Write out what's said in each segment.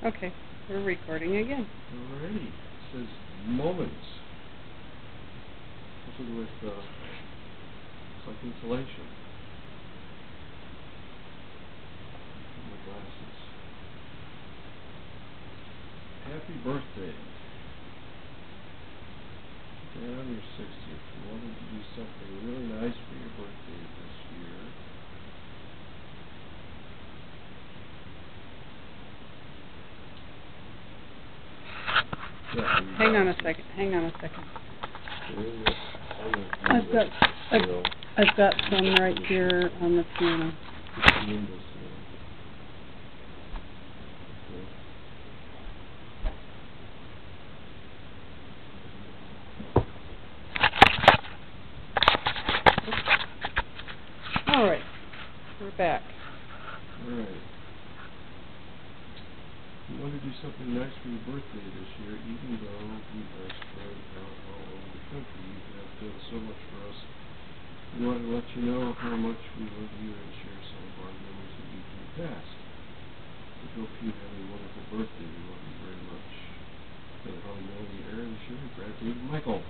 Okay, we're recording again. Alrighty. It says moments. Especially with it's like insulation. My glasses. Happy birthday. Dad, on your 60th. You wanted to do something really nice for your birthday this year. Yeah, Hang on a second. I've got some right here on the piano. All right, we're back. All right. You want to do something nice for your birthday this year, even though we are spread out all over the country. You have done so much for us. We want to let you know how much we love you and share some of our memories of you from the past. We hope you have a wonderful birthday. We love you very much. And how we know the air this year, Brad, David, Michael.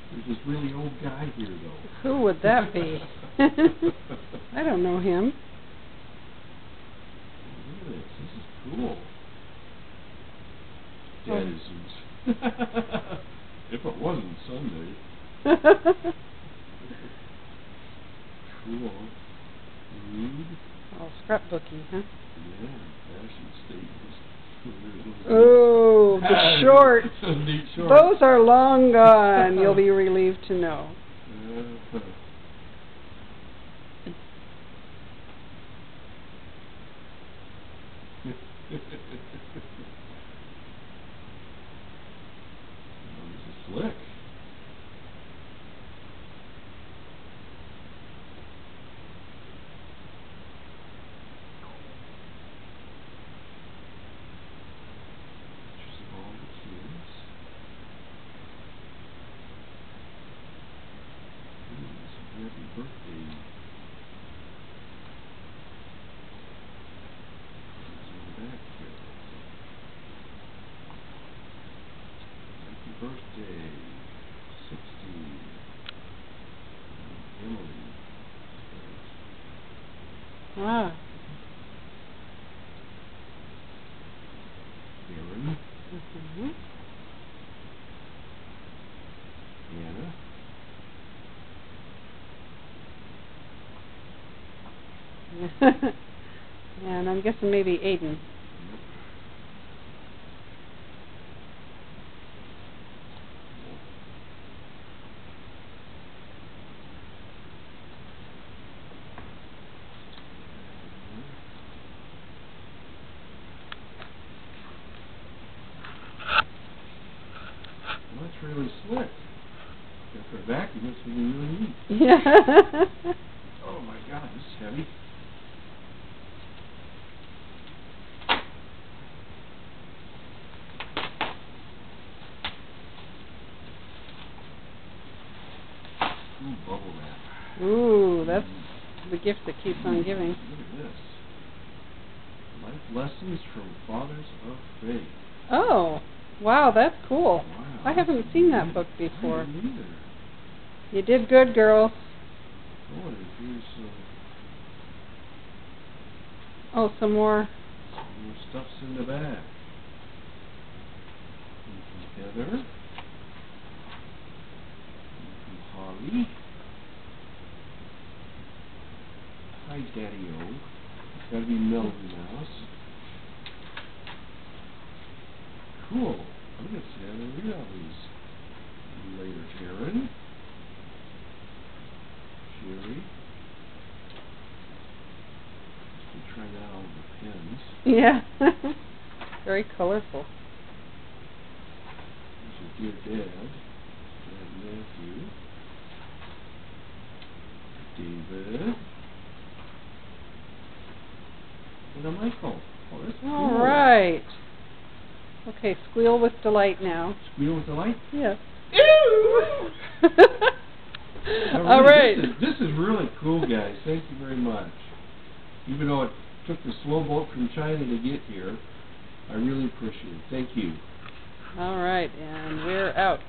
There's this really old guy here, though. Who would that be? I don't know him. Look at this. This is cool. Daddy Zeus. If it wasn't Sunday. Cool. Rude. Oh, scrapbooky, huh? Yeah, fashion statements. Oh, the shorts. Neat shorts. Those are long gone, you'll be relieved to know. This is slick. Pictures of all the kids. Happy birthday. Back here. Happy birthday, 60. Emily. Ah. Aaron. Mm-hmm. Anna. And I'm guessing maybe Aiden. Well, that's really slick. After a vacuum, it's going to be really neat. Yeah. Oh my God, this is heavy. Ooh, bubble wrap. Ooh, that's the gift that keeps on giving. Look at this. Life lessons from Fathers of Faith. Oh, wow, that's cool. Wow. I haven't seen that book before. I haven't either. You did good, girls. Oh, and here's Oh, some more. more stuff's in the bag. From Heather. From Holly. Hi, Daddy-O. It's got to be Melody Mouse. Cool. I'm going to see how they read all these later. Sharon. Sherry. Just trying out all the pens. Yeah. Very colorful. This is Dear Dad. Dad Matthew. David. And a Michael. Oh, that's cool. All right. Okay, squeal with delight now. Squeal with delight? Yes. Really, All right. This is really cool, guys. Thank you very much. Even though it took the slow boat from China to get here. I really appreciate it. Thank you. All right, and we're out.